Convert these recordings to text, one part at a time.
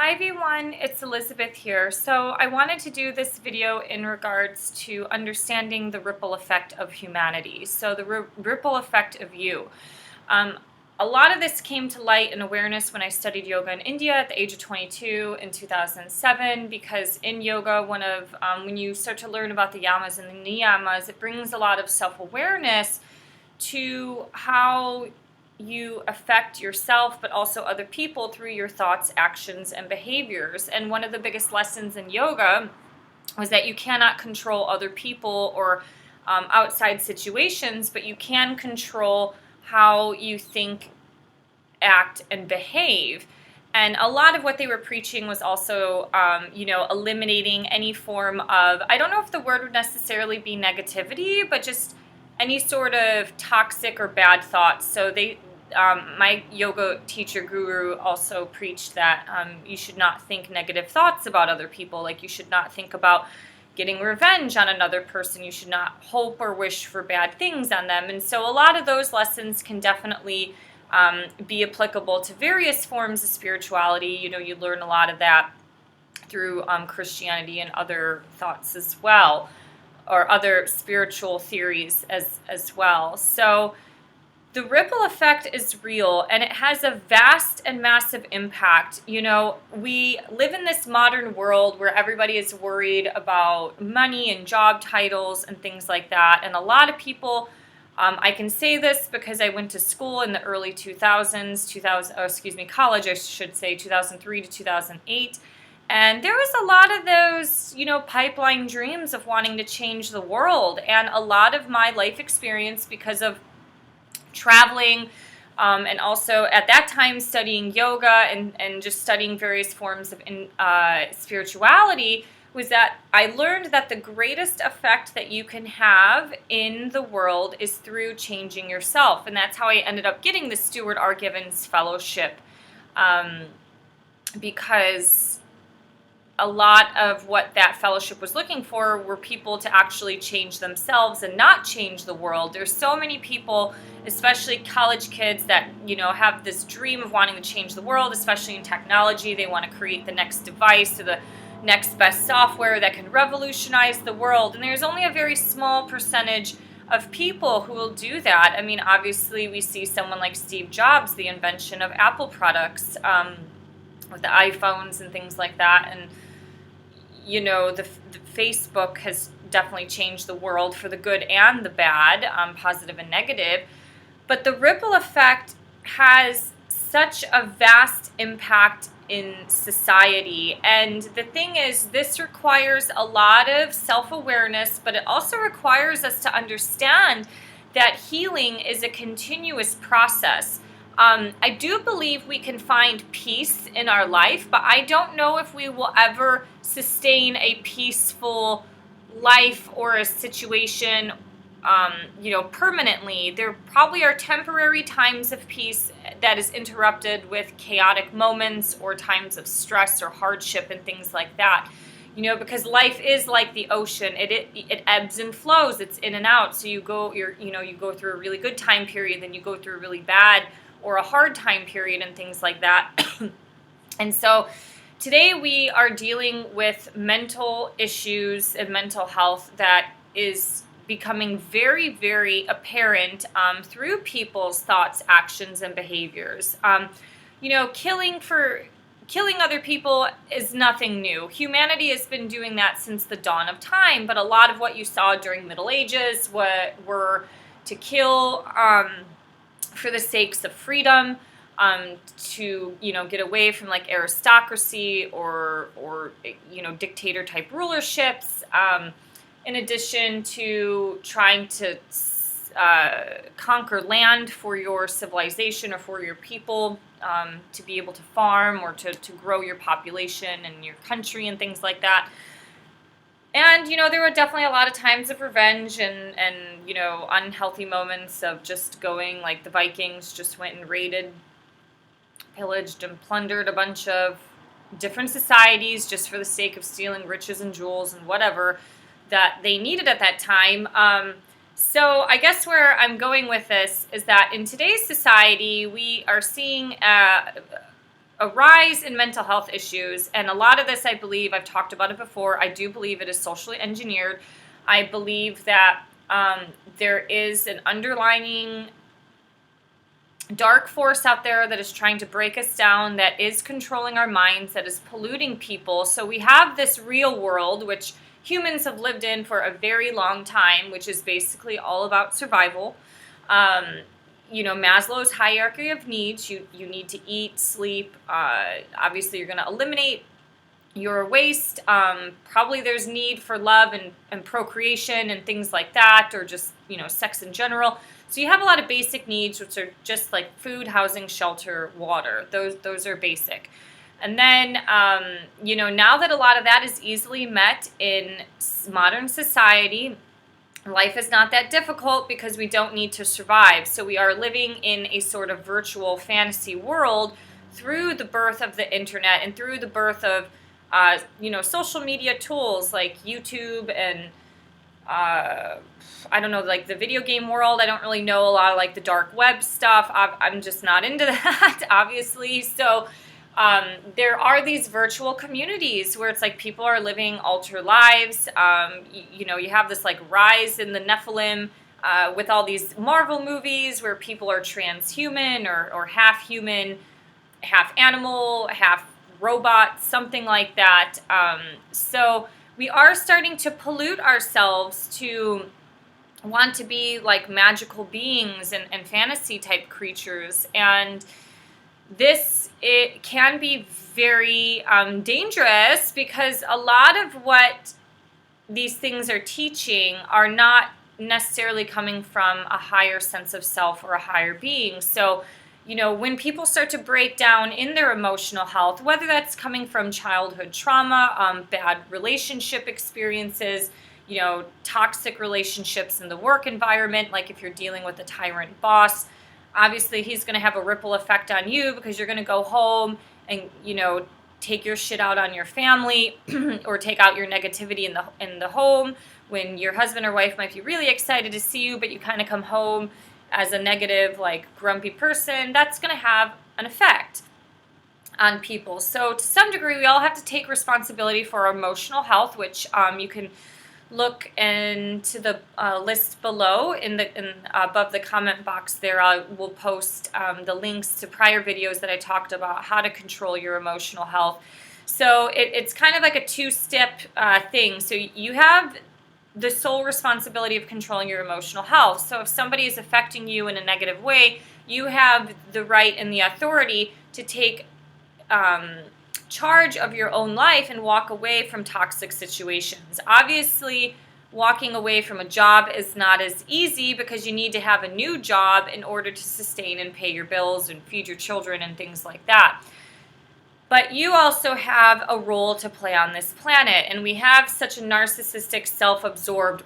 Hi everyone, it's Elizabeth here. So I wanted to do this video in regards to understanding the ripple effect of humanity. So the ripple effect of you. Um, a lot of this came to light and awareness when I studied yoga in India at the age of 22 in 2007, because in yoga, when you start to learn about the yamas and the niyamas, it brings a lot of self-awareness to how you affect yourself but also other people through your thoughts, actions, and behaviors. And one of the biggest lessons in yoga was that you cannot control other people or outside situations, but you can control how you think, act, and behave. And a lot of what they were preaching was also, eliminating any form of, I don't know if the word would necessarily be negativity, but just any sort of toxic or bad thoughts. So my yoga teacher guru also preached that you should not think negative thoughts about other people. Like, you should not think about getting revenge on another person. You should not hope or wish for bad things on them. And so a lot of those lessons can definitely be applicable to various forms of spirituality. You learn a lot of that through Christianity and other thoughts as well, or other spiritual theories as well. So the ripple effect is real, and it has a vast and massive impact. We live in this modern world where everybody is worried about money and job titles and things like that. And a lot of people, I can say this because I went to school in the early 2000s, college, I should say, 2003 to 2008. And there was a lot of those, pipeline dreams of wanting to change the world. And a lot of my life experience, because of traveling, and also at that time studying yoga and just studying various forms of spirituality, was that I learned that the greatest effect that you can have in the world is through changing yourself. And that's how I ended up getting the Stewart R. Givens Fellowship, because a lot of what that fellowship was looking for were people to actually change themselves and not change the world. There's so many people, especially college kids, that have this dream of wanting to change the world, especially in technology. They want to create the next device or the next best software that can revolutionize the world. And there's only a very small percentage of people who will do that. I mean, obviously, we see someone like Steve Jobs, the invention of Apple products, with the iPhones and things like that. And the Facebook has definitely changed the world for the good and the bad, positive and negative. But the ripple effect has such a vast impact in society. And the thing is, this requires a lot of self-awareness, but it also requires us to understand that healing is a continuous process. I do believe we can find peace in our life, but I don't know if we will ever sustain a peaceful life or a situation, permanently. There probably are temporary times of peace that is interrupted with chaotic moments or times of stress or hardship and things like that. Because life is like the ocean. It ebbs and flows. It's in and out. So you go through a really good time period, then you go through a really bad or a hard time period and things like that. And so today we are dealing with mental issues and mental health that is becoming very, very apparent through people's thoughts, actions, and behaviors. Killing other people is nothing new. Humanity has been doing that since the dawn of time, but a lot of what you saw during Middle Ages were to kill for the sakes of freedom, to get away from like aristocracy or dictator type rulerships, in addition to trying to conquer land for your civilization or for your people, to be able to farm or to grow your population and your country and things like that. And, there were definitely a lot of times of revenge and unhealthy moments of just going, like the Vikings just went and raided, pillaged, and plundered a bunch of different societies just for the sake of stealing riches and jewels and whatever that they needed at that time. So I guess where I'm going with this is that in today's society, we are seeing a rise in mental health issues, and a lot of this, I believe, I've talked about it before, I do believe it is socially engineered. I believe that there is an underlying dark force out there that is trying to break us down, that is controlling our minds, that is polluting people. So we have this real world, which humans have lived in for a very long time, which is basically all about survival. Um, Maslow's hierarchy of needs, you need to eat, sleep. Obviously, you're going to eliminate your waste. Probably there's need for love and procreation and things like that, or just, sex in general. So you have a lot of basic needs, which are just like food, housing, shelter, water. Those are basic. And then, now that a lot of that is easily met in modern society, life is not that difficult because we don't need to survive. So we are living in a sort of virtual fantasy world through the birth of the internet and through the birth of, social media tools like YouTube and, I don't know, like the video game world. I don't really know a lot of like the dark web stuff. I'm just not into that, obviously. So there are these virtual communities where it's like people are living altered lives. You have this like rise in the Nephilim with all these Marvel movies where people are transhuman or half human, half animal, half robot, something like that. So we are starting to pollute ourselves to want to be like magical beings and fantasy type creatures. And it can be very dangerous, because a lot of what these things are teaching are not necessarily coming from a higher sense of self or a higher being. So, when people start to break down in their emotional health, whether that's coming from childhood trauma, bad relationship experiences, toxic relationships in the work environment, like if you're dealing with a tyrant boss, obviously he's going to have a ripple effect on you, because you're going to go home and, take your shit out on your family or take out your negativity in the home when your husband or wife might be really excited to see you, but you kind of come home as a negative, like grumpy person. That's going to have an effect on people. So to some degree, we all have to take responsibility for our emotional health, which you can look into the list below above the comment box there. I will post the links to prior videos that I talked about how to control your emotional health. So it's kind of like a two-step thing. So you have the sole responsibility of controlling your emotional health. So if somebody is affecting you in a negative way, you have the right and the authority to take charge of your own life and walk away from toxic situations. Obviously, walking away from a job is not as easy, because you need to have a new job in order to sustain and pay your bills and feed your children and things like that. But you also have a role to play on this planet, and we have such a narcissistic, self-absorbed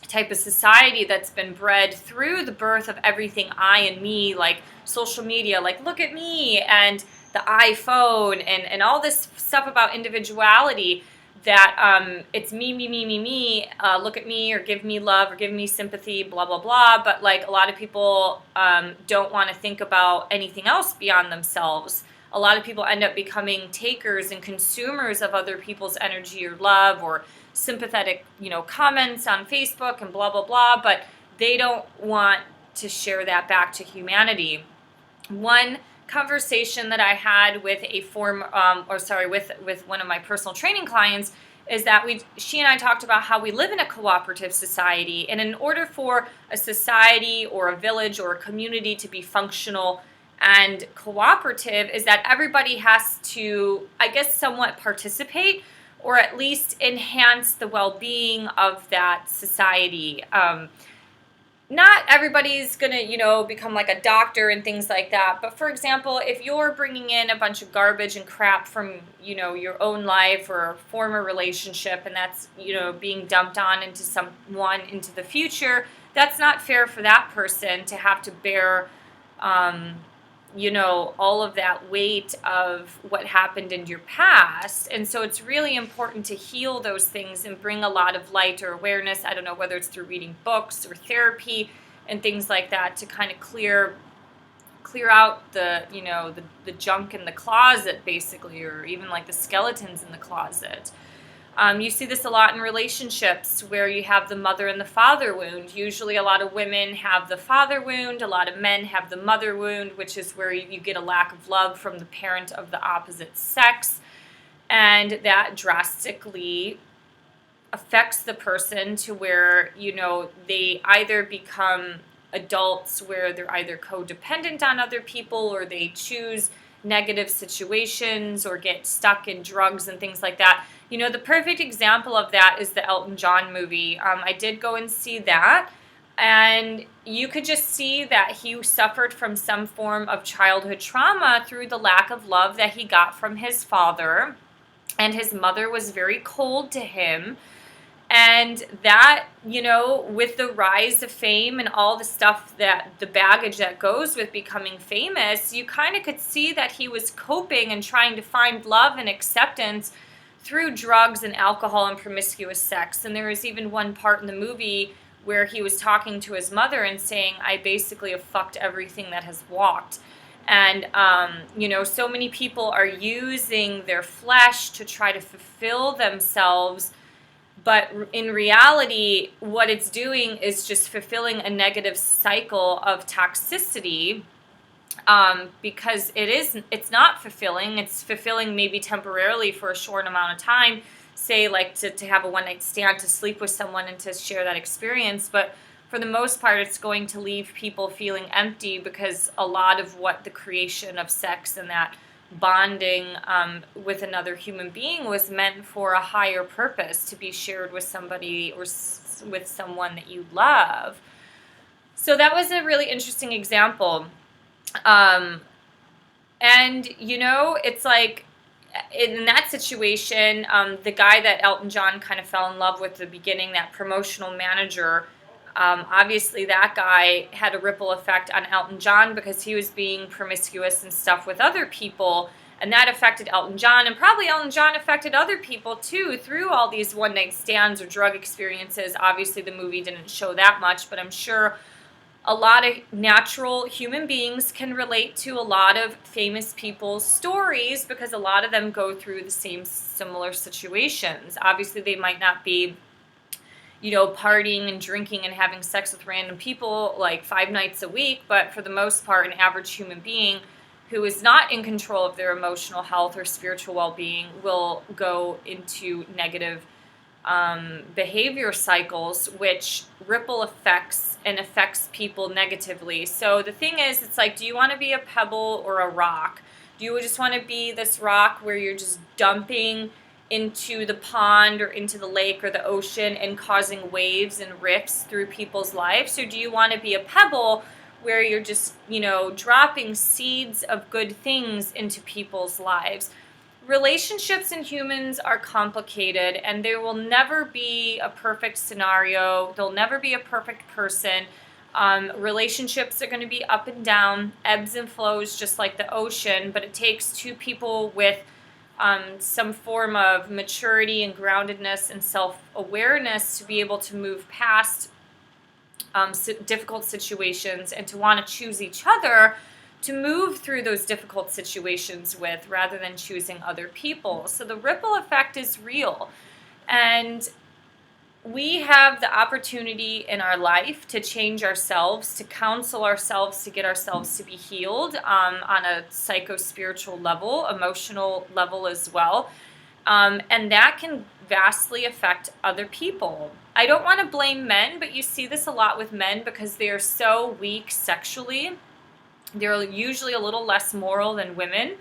type of society that's been bred through the birth of everything I and me, like social media, like look at me, and the iPhone, and all this stuff about individuality, that it's me, look at me, or give me love, or give me sympathy, blah, blah, blah. But like a lot of people don't want to think about anything else beyond themselves. A lot of people end up becoming takers and consumers of other people's energy or love or sympathetic, comments on Facebook and blah, blah, blah, but they don't want to share that back to humanity. One conversation that I had with with one of my personal training clients is that she and I talked about how we live in a cooperative society, and in order for a society or a village or a community to be functional and cooperative, is that everybody has to, I guess, somewhat participate, or at least enhance the well-being of that society. Not everybody's going to, become like a doctor and things like that. But for example, if you're bringing in a bunch of garbage and crap from, your own life or a former relationship, and that's, being dumped on into someone into the future, that's not fair for that person to have to bear, all of that weight of what happened in your past. And so it's really important to heal those things and bring a lot of light or awareness. I don't know, whether it's through reading books or therapy and things like that, to kind of clear clear out the, the junk in the closet, basically, or even like the skeletons in the closet. You see this a lot in relationships where you have the mother and the father wound. Usually a lot of women have the father wound, a lot of men have the mother wound, which is where you get a lack of love from the parent of the opposite sex. And that drastically affects the person to where, they either become adults where they're either codependent on other people, or they choose negative situations or get stuck in drugs and things like that. The perfect example of that is the Elton John movie. I did go and see that, and you could just see that he suffered from some form of childhood trauma through the lack of love that he got from his father, and his mother was very cold to him. And that, with the rise of fame and all the stuff, that the baggage that goes with becoming famous, you kind of could see that he was coping and trying to find love and acceptance through drugs and alcohol and promiscuous sex. And there was even one part in the movie where he was talking to his mother and saying, I basically have fucked everything that has walked. And, so many people are using their flesh to try to fulfill themselves. But in reality, what it's doing is just fulfilling a negative cycle of toxicity, because it's not fulfilling. It's fulfilling maybe temporarily for a short amount of time, say like to have a one-night stand, to sleep with someone and to share that experience. But for the most part, it's going to leave people feeling empty, because a lot of what the creation of sex and that bonding with another human being was meant for a higher purpose, to be shared with somebody or with someone that you love. So that was a really interesting example. And, it's like, in that situation, the guy that Elton John kind of fell in love with at the beginning, that promotional manager, obviously that guy had a ripple effect on Elton John, because he was being promiscuous and stuff with other people, and that affected Elton John, and probably Elton John affected other people too through all these one-night stands or drug experiences. Obviously the movie didn't show that much, but I'm sure a lot of natural human beings can relate to a lot of famous people's stories, because a lot of them go through the same similar situations. Obviously they might not be partying and drinking and having sex with random people like 5 nights a week. But for the most part, an average human being who is not in control of their emotional health or spiritual well-being will go into negative behavior cycles, which ripple affects and affects people negatively. So the thing is, it's like, do you want to be a pebble or a rock? Do you just want to be this rock where you're just dumping into the pond or into the lake or the ocean and causing waves and rifts through people's lives? Or do you want to be a pebble where you're just, dropping seeds of good things into people's lives? Relationships and humans are complicated, and there will never be a perfect scenario. There'll never be a perfect person. Relationships are going to be up and down, ebbs and flows, just like the ocean, but it takes two people with some form of maturity and groundedness and self-awareness to be able to move past difficult situations, and to want to choose each other to move through those difficult situations with, rather than choosing other people. So the ripple effect is real, and we have the opportunity in our life to change ourselves, to counsel ourselves, to get ourselves to be healed on a psycho-spiritual level, emotional level as well. And that can vastly affect other people. I don't want to blame men, but you see this a lot with men because they are so weak sexually. They're usually a little less moral than women.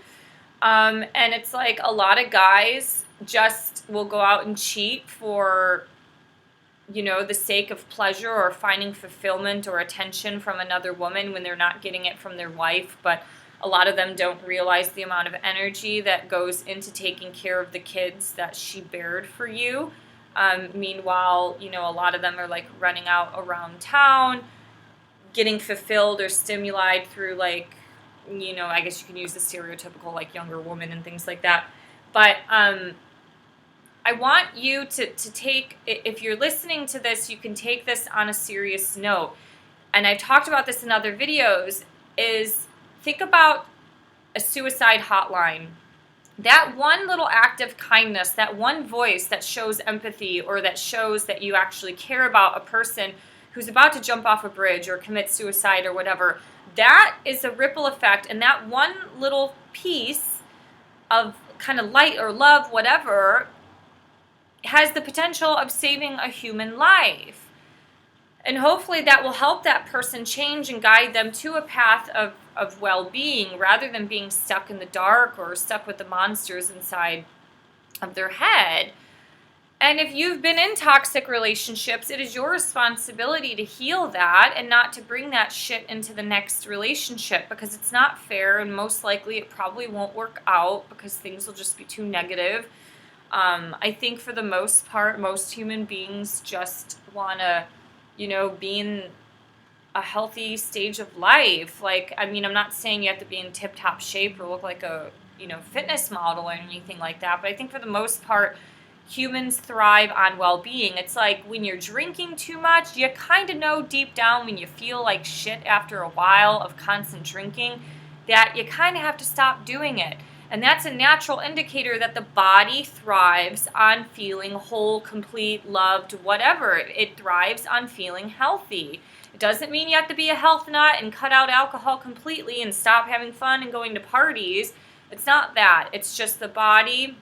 And it's like a lot of guys just will go out and cheat for, the sake of pleasure or finding fulfillment or attention from another woman when they're not getting it from their wife. But a lot of them don't realize the amount of energy that goes into taking care of the kids that she bared for you. Meanwhile, a lot of them are like running out around town, getting fulfilled or stimuli through I guess you can use the stereotypical younger woman and things like that. But I want you to take, if you're listening to this, you can take this on a serious note. And I've talked about this in other videos, is think about a suicide hotline. That one little act of kindness, that one voice that shows empathy or that shows that you actually care about a person who's about to jump off a bridge or commit suicide or whatever, that is a ripple effect. And that one little piece of kind of light or love, whatever, has the potential of saving a human life. And hopefully that will help that person change and guide them to a path of well-being rather than being stuck in the dark or stuck with the monsters inside of their head. And if you've been in toxic relationships, it is your responsibility to heal that and not to bring that shit into the next relationship, because it's not fair, and most likely it probably won't work out because things will just be too negative. I think for the most part, most human beings just want to, be in a healthy stage of life. Like, I mean, I'm not saying you have to be in tip-top shape or look like a, fitness model or anything like that, but I think for the most part, humans thrive on well-being. It's like when you're drinking too much, you kind of know deep down when you feel like shit after a while of constant drinking that you kind of have to stop doing it. And that's a natural indicator that the body thrives on feeling whole, complete, loved, whatever. It thrives on feeling healthy. It doesn't mean you have to be a health nut and cut out alcohol completely and stop having fun and going to parties. It's not that. It's just the body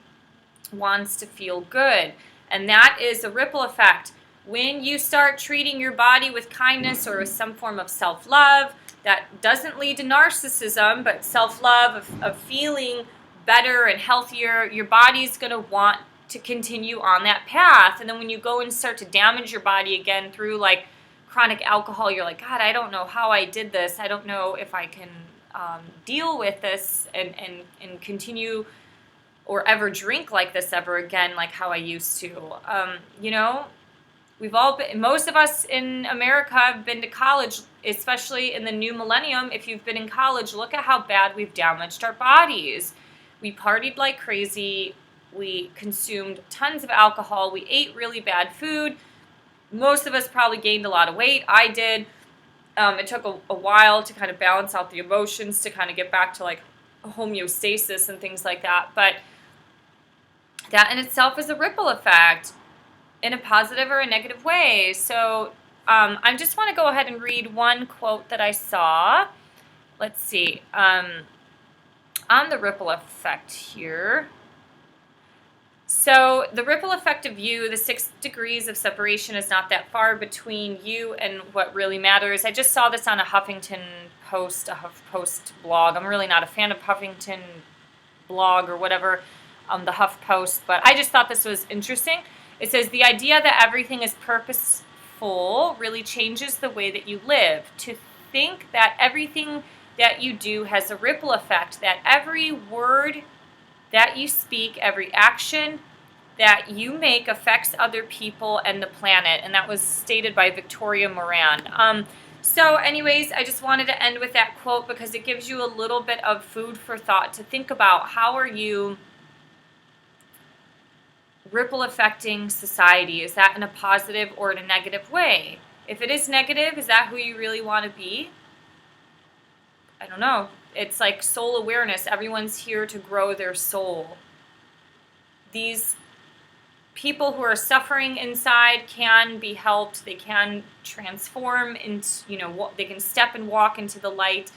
wants to feel good. And that is a ripple effect. When you start treating your body with kindness or with some form of self-love, that doesn't lead to narcissism, but self-love of feeling better and healthier, your body's going to want to continue on that path. And then when you go and start to damage your body again through like chronic alcohol, you're like, God, I don't know how I did this. I don't know if I can deal with this and continue or ever drink like this ever again, like how I used to. We've all been, most of us in America have been to college, especially in the new millennium. If you've been in college, look at how bad we've damaged our bodies. We partied like crazy. We consumed tons of alcohol. We ate really bad food. Most of us probably gained a lot of weight. I did. It took a while to kind of balance out the emotions, to kind of get back to like homeostasis and things like that. But that in itself is a ripple effect in a positive or a negative way. So I just want to go ahead and read one quote that I saw. Let's see. On the ripple effect here. So the ripple effect of you, the 6 degrees of separation is not that far between you and what really matters. I just saw this on a Huffington Post, a HuffPost blog. I'm really not a fan of Huffington blog or whatever, the HuffPost, but I just thought this was interesting. It says, the idea that everything is purposeful really changes the way that you live. To think that everything that you do has a ripple effect, that every word that you speak, every action that you make affects other people and the planet. And that was stated by Victoria Moran. So anyways, I just wanted to end with that quote because it gives you a little bit of food for thought to think about. How are you ripple affecting society? Is that in a positive or in a negative way? If it is negative, is that who you really want to be? I don't know. It's like soul awareness. Everyone's here to grow their soul. These people who are suffering inside can be helped. They can transform into, they can step and walk into the light.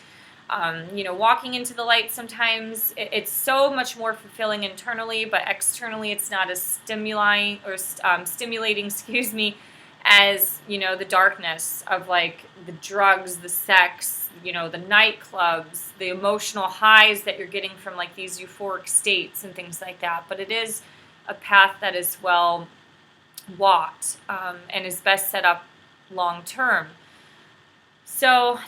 Walking into the light sometimes it's so much more fulfilling internally, but externally it's not as stimulating, as, the darkness of like the drugs, the sex, the nightclubs, the emotional highs that you're getting from like these euphoric states and things like that. But it is a path that is well walked and is best set up long term. So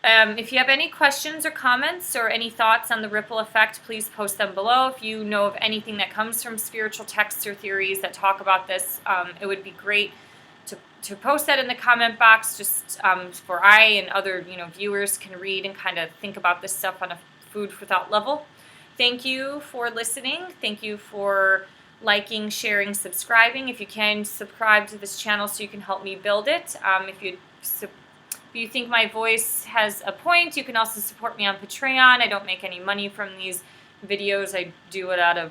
if you have any questions or comments or any thoughts on the ripple effect, please post them below. If you know of anything that comes from spiritual texts or theories that talk about this, it would be great to post that in the comment box, just for I and other viewers can read and kind of think about this stuff on a food for thought level. Thank you for listening. Thank you for liking, sharing, subscribing. If you can, subscribe to this channel so you can help me build it. If you If you think my voice has a point, you can also support me on Patreon. I don't make any money from these videos. I do it out of,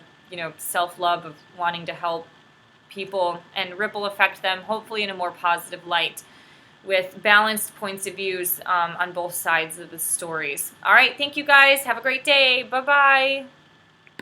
self-love of wanting to help people and ripple affect them, hopefully in a more positive light, with balanced points of views on both sides of the stories. All right, thank you guys. Have a great day. Bye-bye.